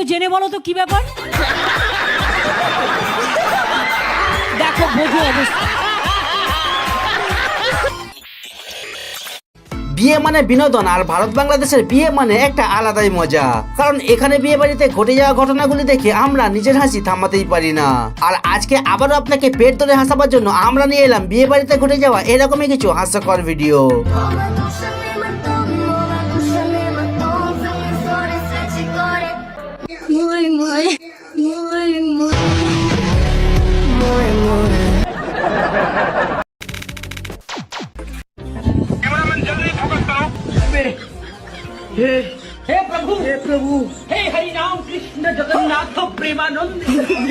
জেনে বলো তো কি ব্যাপার। দেখো বোঝো অবস্থা। বিয়ে মানে বিনোদন, আর ভারত বাংলাদেশের বিয়ে মানে একটা আলাদাই মজা। কারণ এখানে বিয়ে বাড়িতে ঘটে যাওয়া ঘটনাগুলি দেখে আমরা নিজের হাসি থামাতেই পারি না। আর আজকে আবারও আপনাকে পেট ধরে হাসাবার জন্য আমরা নিয়ে এলাম বিয়ে বাড়িতে ঘটে যাওয়া এরকমই কিছু হাস্যকর ভিডিও। हे प्रभु हे हरि राम कृष्ण जगन्नाथ प्रेमानंद,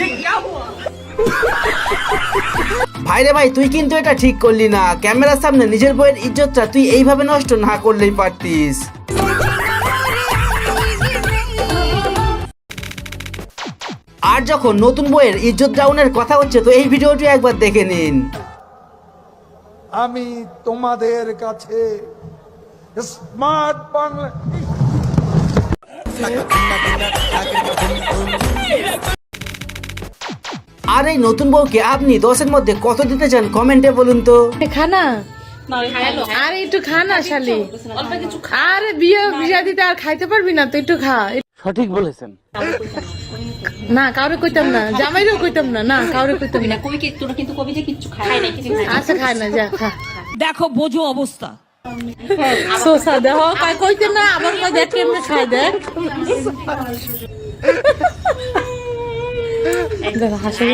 ये क्या हुआ? ভাই রে ভাই, তুই কিন্তু এটা ঠিক করলি না। ক্যামেরার সামনে নিজের বইয়ের ইজ্জতটা তুই এইভাবে নষ্ট না করলেই পারতিস। আর যখন নতুন বইয়ের ইজ্জত ডাউনের কথা হচ্ছে, তো এই ভিডিওটি একবার দেখে নিন। আমি তোমাদের কাছে স্মার্ট বাংলা আর এই নতুন বউকে আপনি 10-এর মধ্যে কত দিতে চান কমেন্টে বলুন তো। খানা আরে একটু খানা শালি, আরে বিয়ে দিতে আর খাইতে পারবি না তো, একটু খা। সঠিক বলেছেন। না কাউরে কইতাম না, জামাইরেও কইতাম না, না কাউরে কইতাম না। কবি কি তোরা কিন্তু কবি যে কিচ্ছু খায় না, কিছু আচ্ছা খায় না, যা খা। দেখো বোঝো অবস্থা। সোসা দেহ কয় কইতে না, আবার কয় দেখ কেমনে খায়, দেখ হাসে।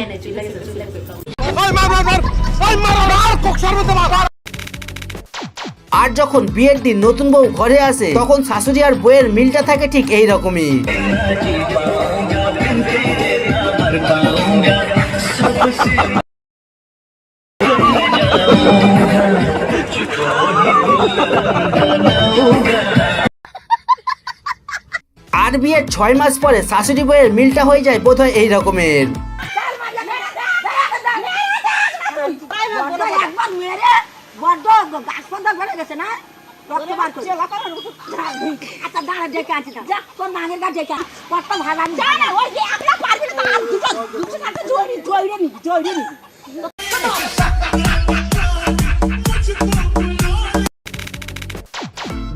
আর যখন বিয়ের দিন নতুন বউ ঘরে আসে, তখন শাশুড়ি আর বউয়ের মিলটা থাকে ঠিক এই রকমই। আর বিয়ের 6 মাস পরে শাশুড়ি বউয়ের মিলটা হয়ে যায় বোধহয় এই রকমের।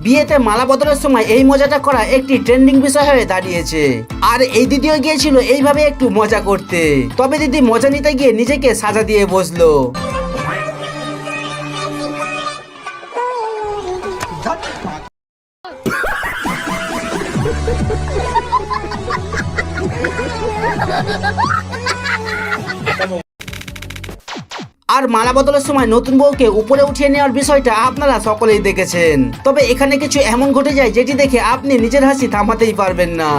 বিয়েতে মালা বদলের সময় এই মজাটা করা একটি ট্রেন্ডিং বিষয় হয়ে দাঁড়িয়েছে। আর এই দিদিও গিয়েছিল এইভাবে একটু মজা করতে, তবে দিদি মজা নিতে গিয়ে নিজেকে সাজা দিয়ে বসলো। আর মালা বদলের সময় নতুন বউকে উপরে উঠিয়ে নেওয়ার বিষয়টা আপনারা সকলেই দেখেছেন। তবে এখানে কিছু এমন ঘটে যায় যেটি দেখে আপনি নিজের হাসি থামাতেই পারবেন না।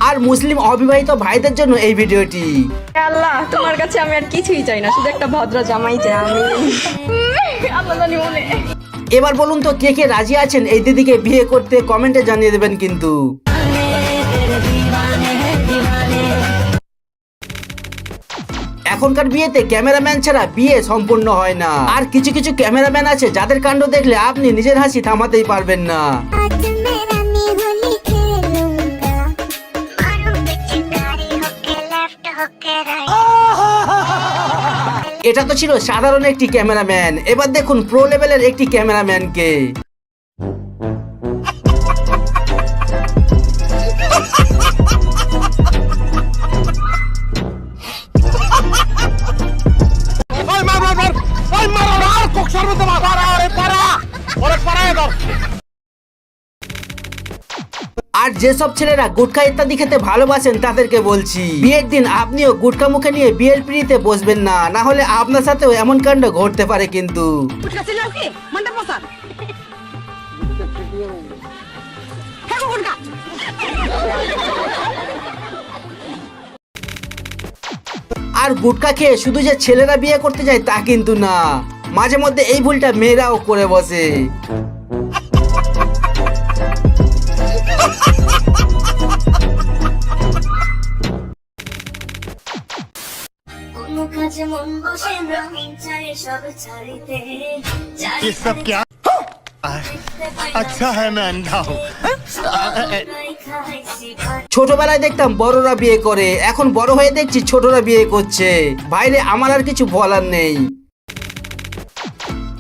আর মুসলিম অবিবাহিত ভাইদের জন্য এই ভিডিওটি। আল্লাহ তোমার কাছে আমি আর কিছুই চাই না, শুধু একটা ভদ্র জামাই চাই আমি। আল্লাহ জানি মনে। এবার বলুন তো কে কে রাজি আছেন এই দিদিকে বিয়ে করতে, কমেন্টে জানিয়ে দেবেন কিন্তু। এখনকার বিয়েতে ক্যামেরাম্যান ছাড়া বিয়ে সম্পূর্ণ হয় না। আর কিছু কিছু ক্যামেরাম্যান আছে যাদের কাণ্ড দেখলে আপনি নিজের হাসি থামাতেই পারবেন না। এটা তো ছিল সাধারণ একটি ক্যামেরাম্যান, এবার দেখুন প্রো লেভেলের একটি ক্যামেরাম্যানকে। আর যেসব ছেলেরা গুটখা ইত্যাদি খেতে ভালোবাসেন তাদেরকে বলছি, বিয়ের দিন আপনিও গুটখা মুখে নিয়ে বিয়ের পিঁড়িতে বসবেন না, না হলে আপনার সাথেও এমন কাণ্ড ঘটতে পারে কিন্তু। আর গুটখা খেয়ে শুধু যে ছেলেরা বিয়ে করতে যায় তা কিন্তু না, মাঝে মধ্যে এই ভুলটা মেয়েরাও করে বসে। যে মন বসে না চাই সব ছাড়িতে ये सब क्या अच्छा है मैं अंधा हूँ ছোটবেলায় দেখতাম বড়রা বিয়ে করে, এখন বড় হয়ে দেখছি ছোটরা বিয়ে করছে। বাইরে আমার আর কিছু বলার নেই।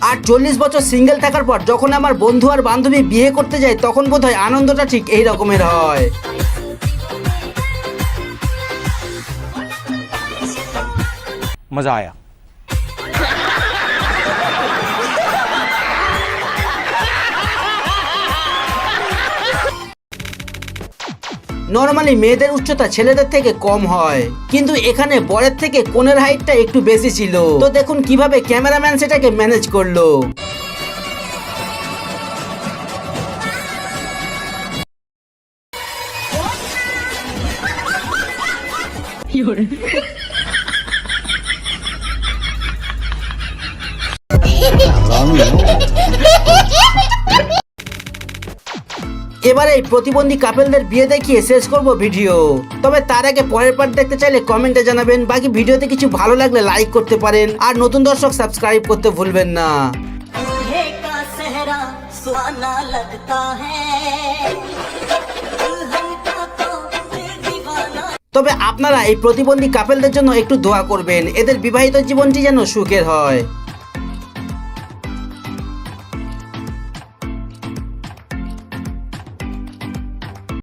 আর 40 বছর সিঙ্গেল থাকার পর যখন আমার বন্ধু আর বান্ধবী বিয়ে করতে যায় তখন বোধহয় আনন্দটা ঠিক এই রকমের হয়। मजा आया। নরমালি মেয়েদের উচ্চতা ছেলেদের থেকে কম হয়, কিন্তু এখানে বরের থেকে কোণের হাইটটা একটু বেশি ছিল। তো দেখুন কিভাবে ক্যামেরাম্যান সেটাকে ম্যানেজ করলো। এবারে এই প্রতিবন্ধী কাপেলদের বিয়ে দেখিয়ে শেষ করব ভিডিও। তবে তার আগে পরের পার্ট দেখতে চাইলে কমেন্টে জানাবেন। বাকি ভিডিওতে কিছু ভালো লাগলে লাইক করতে পারেন, আর নতুন দর্শক সাবস্ক্রাইব করতে ভুলবেন না। दूल्हे का सेहरा सुहाना लगता है दुल्हन का तो दिल दीवाना। তবে আপনারা এই প্রতিবন্ধী কাপেলদের জন্য একটু দোয়া করবেন, এদের বিবাহিত জীবনটি যেন সুখের হয়।